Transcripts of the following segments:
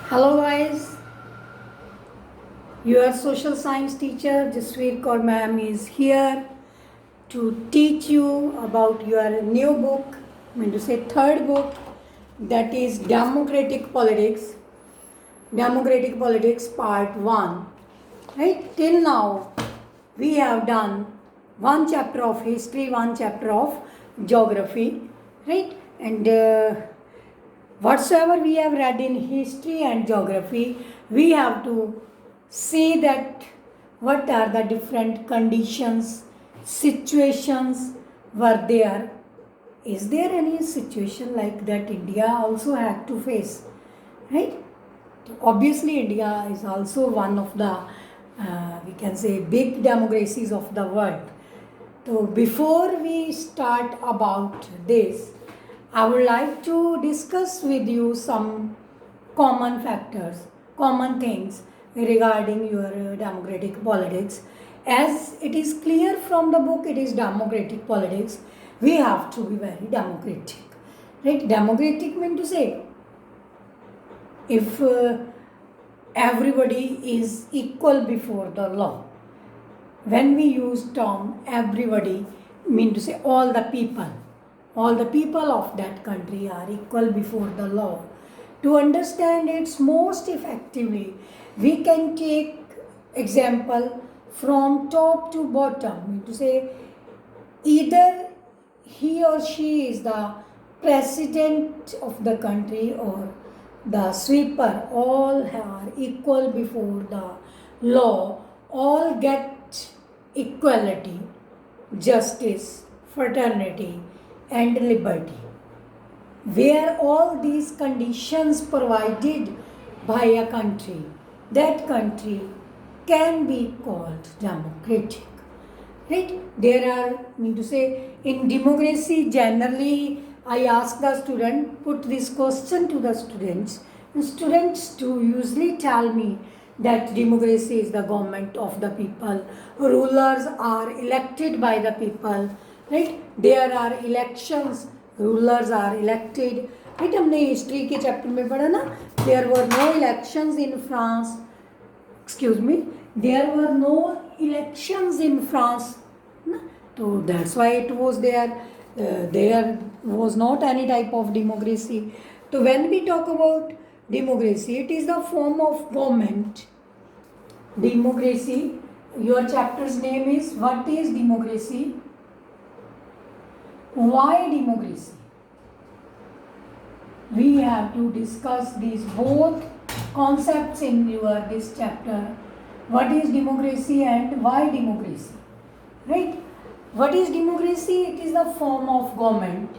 Hello guys, your social science teacher Jasveer Kaur ma'am is here to teach you about your new book, I mean to say third book, that is Democratic Politics Part 1. Right, till now we have done one chapter of history, one chapter of geography, right, and whatsoever we have read in history and geography, we have to see that what are the different conditions, situations were there. Is there any situation like that India also had to face, right? Obviously India is also one of the we can say big democracies of the world. So before we start about this, I would like to discuss with you some common factors, common things regarding your democratic politics. As it is clear from the book, it is democratic politics. We have to be very democratic. Right? Democratic means to say, if everybody is equal before the law. When we use term everybody, mean to say all the people of that country are equal before the law. To understand it most effectively, we can take example from top to bottom, mean to say either he or she is the president of the country or the sweeper, all are equal before the law, all get equality, justice, fraternity, and liberty. Where all these conditions provided by a country, that country can be called democratic. Right? There are, mean to say, in democracy generally I ask the student, put this question to the students. The students to usually tell me that democracy is the government of the people. Rulers are elected by the people. Right? There are elections, rulers are elected. Right? हमने history के chapter में पढ़ा ना, there were no elections in France. Excuse me, there were no elections in France. So that's why it was there. There was not any type of democracy. So when we talk about democracy, it is the form of government. Democracy, your chapter's name is What is Democracy? Why democracy? We have to discuss these both concepts in your this chapter. What is democracy and why democracy? Right? What is democracy? It is the form of government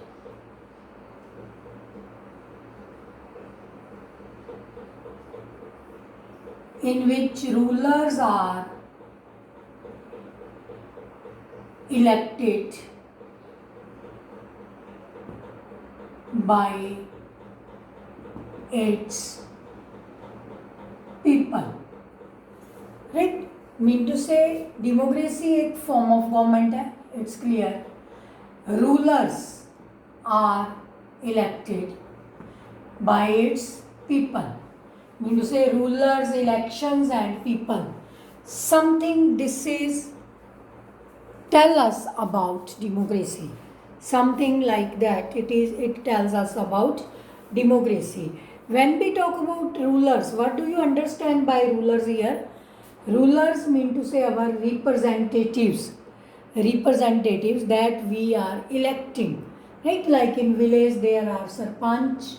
in which rulers are elected by its people. Right? Mean to say democracy एक form of government है, it's clear. Rulers are elected by its people. Mean to say rulers, elections and people. Something this is tell us about democracy. Something like that. It tells us about democracy. When we talk about rulers, what do you understand by rulers here? Rulers mean to say our representatives that we are electing, right? Like in village there are sarpanch,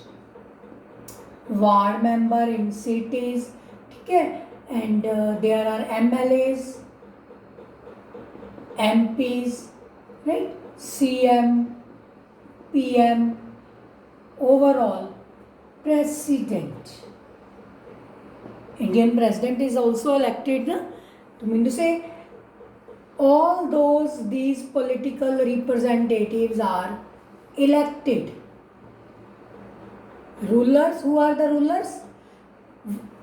ward member in cities, okay? And there are MLAs, MPs, right? CM, PM, overall president. Indian president is also elected, na? To mean to say all these political representatives are elected. Rulers, who are the rulers?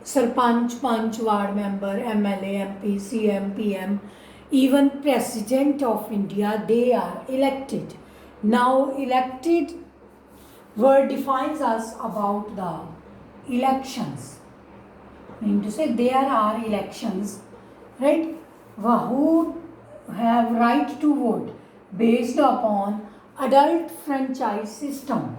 Sarpanch, Panch, ward member, MLA, MP, CM, PM, even president of India, they are elected. Now elected word defines us about the elections. mean to say there are elections, right? Who have right to vote based upon adult franchise system.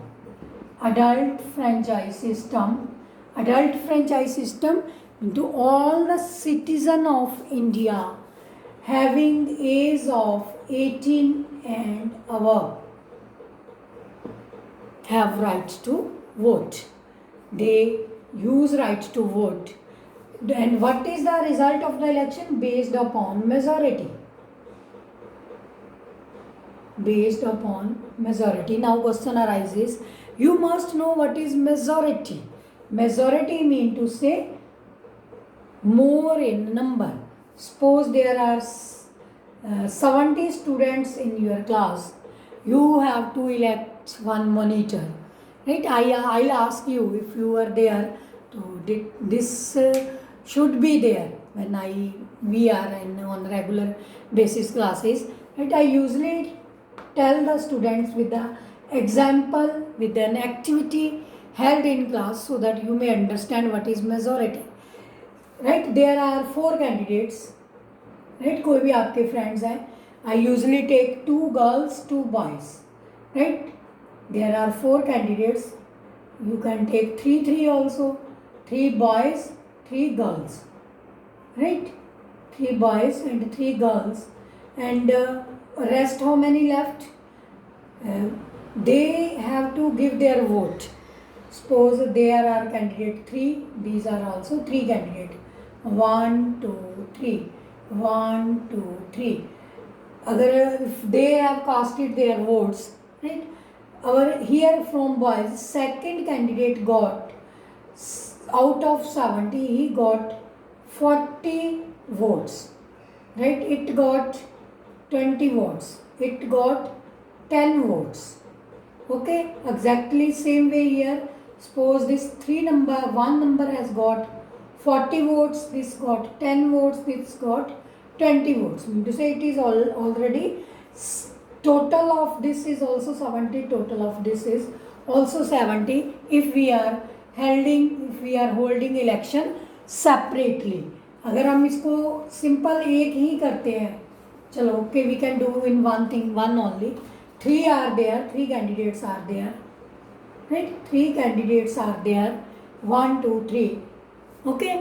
Adult franchise system. Adult franchise system into all the citizen of India having age of 18 and above have right to vote. They use right to vote. And what is the result of the election? Based upon majority. Based upon majority. Now question arises, you must know what is majority. Majority mean to say more in number. Suppose there are 70 students in your class. You have to elect one monitor, right? I'll ask you if you are there. So this should be there when we are on regular basis classes. Right? I usually tell the students with the example, with an activity held in class so that you may understand what is majority. Right? There are 4 candidates. Right? कोई भी आपके friends हैं. I usually take 2 girls, 2 boys. Right? There are 4 candidates. You can take 3 also. 3 boys, 3 girls. Right? 3 boys and 3 girls. And rest how many left? They have to give their vote. Suppose there are candidate 3. These are also 3 candidates. 1, 2, 3. 1, 2, 3. If they have casted their votes, right? Here from boys, second candidate got out of 70, he got 40 votes, right? It got 20 votes. It got 10 votes. Okay, exactly same way here. Suppose this 1 number has got 40 votes, this got 10 votes, this got 20 votes. Mean to say it is already total of this is also 70, total of this is also 70 if we are holding election separately. अगर हम इसको simple एक ही करते हैं, चलो okay, we can do in one only. 3 are there, 3 candidates are there, right? 3 candidates are there, 1, 2, 3. Okay,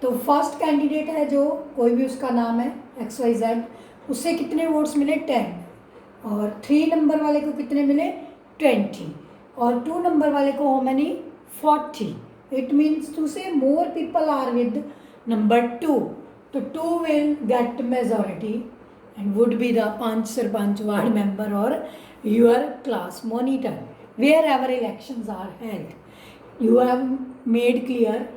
तो first candidate है जो कोई भी उसका नाम है XYZ, उससे कितने वोट्स मिले? 10. और 3 नंबर वाले को कितने मिले? 20. और 2 नंबर वाले को how many? 40. It means to say more people are with number 2. तो 2 will get majority and would be the Panch Sarpanch ward member or your class monitor wherever elections are held. You have made clear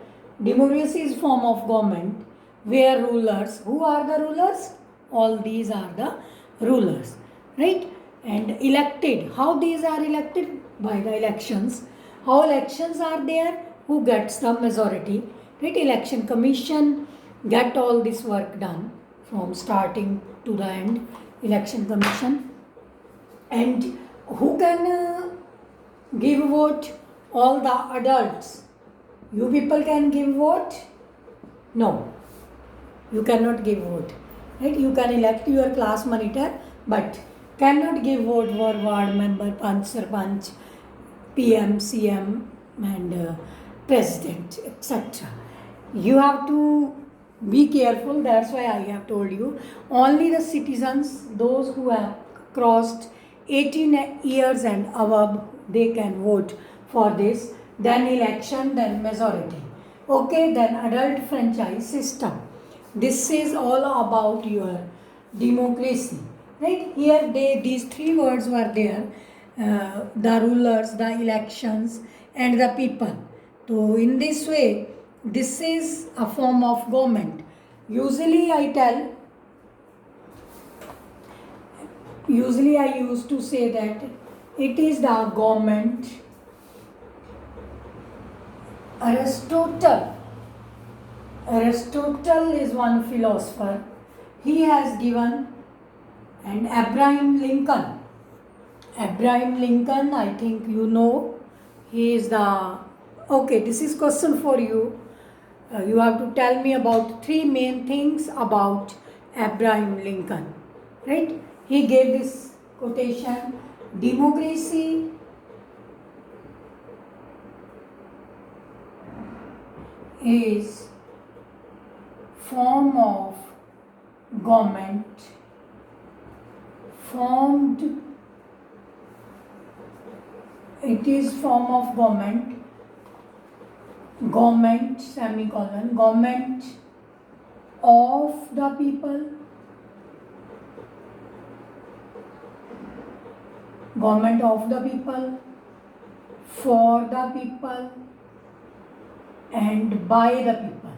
democracy is form of government where rulers, who are the rulers? All these are the rulers, right? And elected, how these are elected? By the elections. How elections are there? Who gets the majority, right? Election commission get all this work done from starting to the end. Election commission. And who can give vote? All the adults. You people can give vote? No, you cannot give vote, right? You can elect your class monitor but cannot give vote for ward member, Panch Sarpanch, PM, CM and president, etc. You have to be careful. That's why I have told you only the citizens, those who have crossed 18 years and above, they can vote for this. Then election, then majority. Okay, then adult franchise system. This is all about your democracy, right? Here these 3 words were there, the rulers, the elections and the people. So in this way, this is a form of government. Usually I used to say that it is the government. Aristotle is one philosopher. He has given, and Abraham Lincoln, I think you know, he is the, okay, this is question for you. you have to tell me about three main things about Abraham Lincoln. Right? He gave this quotation: democracy is form of government formed it is form of government semicolon government of the people, government of the people, for the people, and by the people.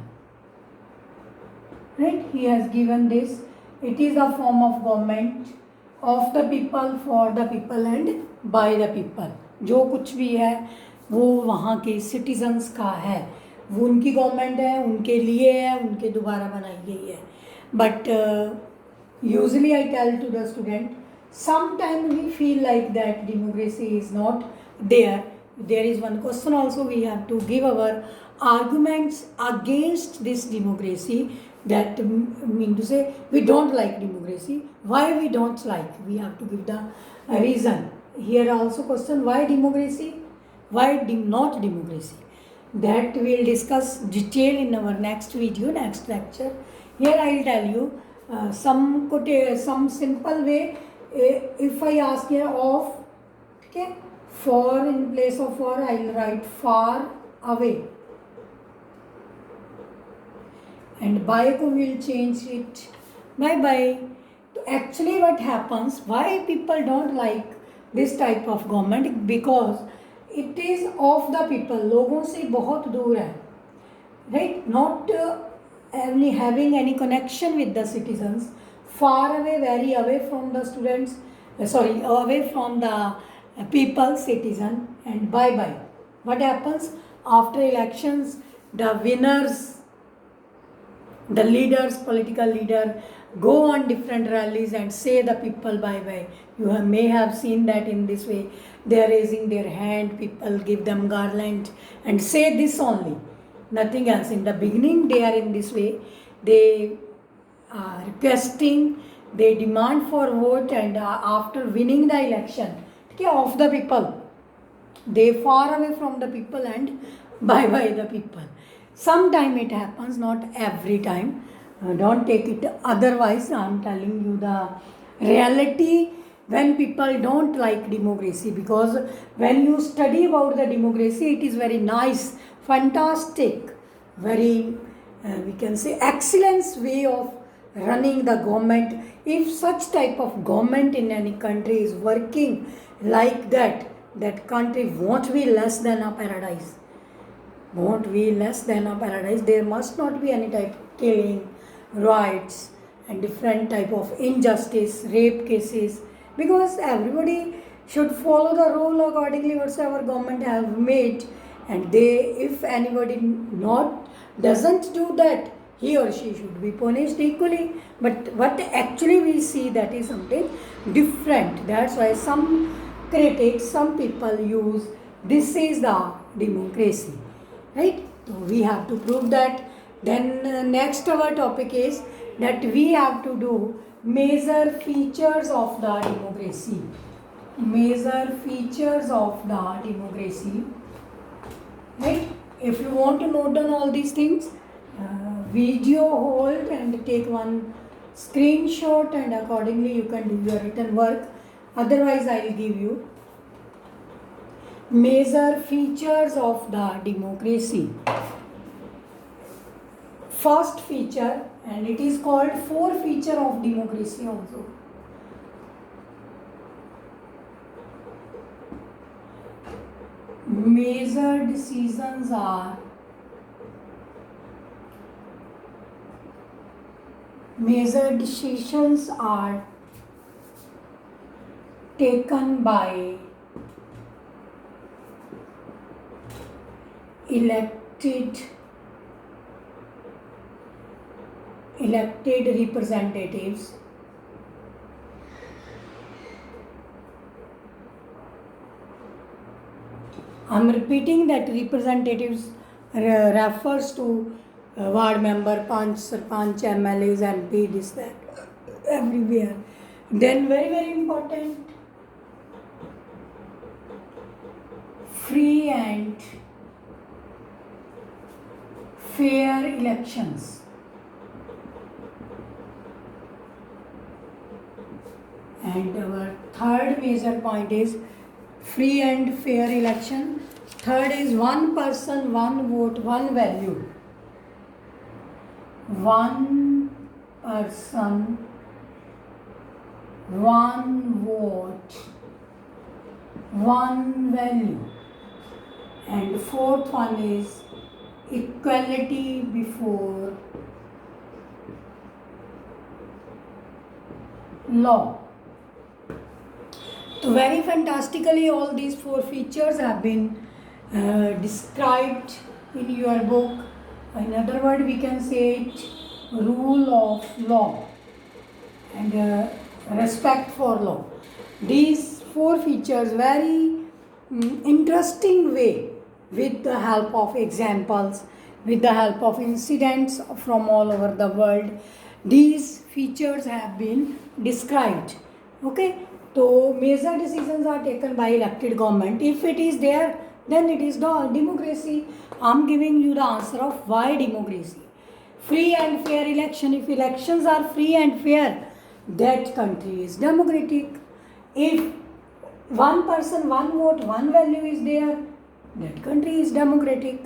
Right? He has given this. It is a form of government of the people, for the people, and by the people. जो कुछ भी है वो वहाँ के citizens का है, वो उनकी गवर्नमेंट है, उनके लिए है, उनके द्वारा बनाई गई है. But usually I tell to the student, sometime we feel like that democracy is not there. There is one question also, we have to give our arguments against this democracy, that mean to say we don't like democracy. Why we don't like? We have to give the reason. Here also question, why democracy? Why not democracy? That we will discuss detail in our next video, next lecture. Here I will tell you some simple way. If I ask here of, okay, for, in place of for I will write far away, and by ko we will change it bye bye. So actually what happens, why people don't like this type of government? Because it is of the people, लोगों से बहुत दूर है, right? Not having any connection with the citizens, far away, very away from the students, away from the people, citizen, and bye bye. What happens after elections? The winners, the leaders, political leader, go on different rallies and say the people bye bye. You may have seen that in this way. They are raising their hand, people give them garland and say this only, nothing else. In the beginning they are in this way, they are requesting, they demand for vote, and after winning the election, okay, of the people, they far away from the people and bye bye the people. Sometime it happens, not every time. Don't take it otherwise. I am telling you the reality when people don't like democracy, because when you study about the democracy, it is very nice, fantastic, very we can say excellent way of running the government. If such type of government in any country is working like that, that country won't be less than a paradise. Won't be less than a paradise. There must not be any type of killing, riots, and different type of injustice, rape cases, because everybody should follow the rule accordingly whatsoever government have made, and they, if anybody not doesn't do that, he or she should be punished equally. But what actually we see, that is something different. That's why some critics, some people use this is the democracy, right? So we have to prove that. Then next our topic is that we have to do major features of the democracy. Major features of the democracy, right? If you want to note down all these things, video hold and take one screenshot, and accordingly you can do your written work. Otherwise I will give you major features of the democracy. First feature, and it is called four feature of democracy also. Major decisions are taken by elected representatives I'm repeating that representatives refers to ward member, panch, sarpanch, MLAs, MP, this, that, everywhere. Then very, very important, free and fair elections. And our third major point is free and fair election. Third is one person, one vote, one value. One person, one vote, one value. And fourth one is equality before law. So very fantastically all these four features have been described in your book. In other words, we can say it rule of law and respect for law. These four features very interesting way, with the help of examples, with the help of incidents from all over the world, these features have been described. Okay, so major decisions are taken by elected government. If it is there, then it is democracy. I am giving you the answer of why democracy. Free and fair election. If elections are free and fair, that country is democratic. If one person, one vote, one value is there, that country is democratic.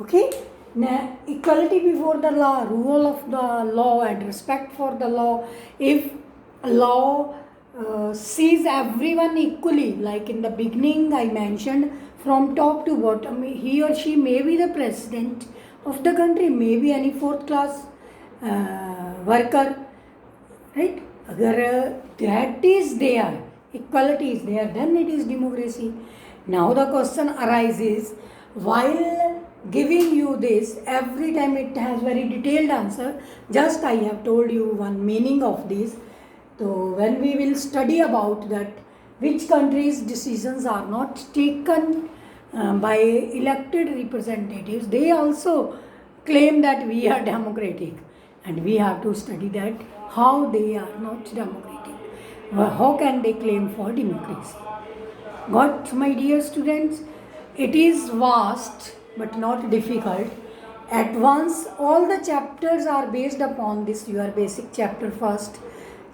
Okay? Now, equality before the law, rule of the law and respect for the law. If law sees everyone equally, like in the beginning I mentioned, from top to bottom, he or she may be the president of the country, may be any fourth class worker, right? Agar that is there, equality is there, then it is democracy. Now the question arises, while giving you this, every time it has very detailed answer, just I have told you one meaning of this. So when we will study about that, which countries' decisions are not taken by elected representatives, they also claim that we are democratic, and we have to study that how they are not democratic. How can they claim for democracy? Got, my dear students? It is vast but not difficult. At once, all the chapters are based upon this your basic chapter first,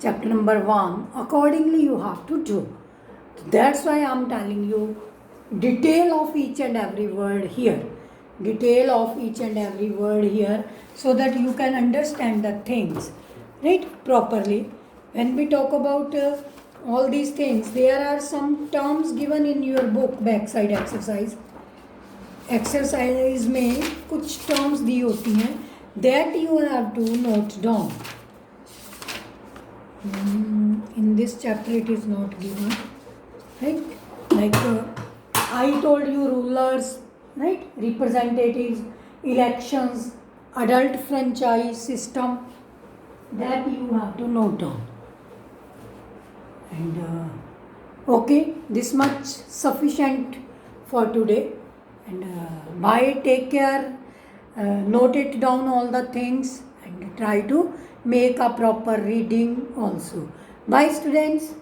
chapter number 1. Accordingly, you have to do. That's why I am telling you detail of each and every word here. Detail of each and every word here, so that you can understand the things, right, properly. When we talk about all these things, there are some terms given in your book, backside exercise. Exercise में कुछ terms दी होती हैं, that you have to note down. In this chapter it is not given, right? Like I told you, rulers, right? Representatives, elections, adult franchise system, that you have to note down. And okay, this much sufficient for today. And bye, take care, note it down all the things, and try to make a proper reading also. Bye students.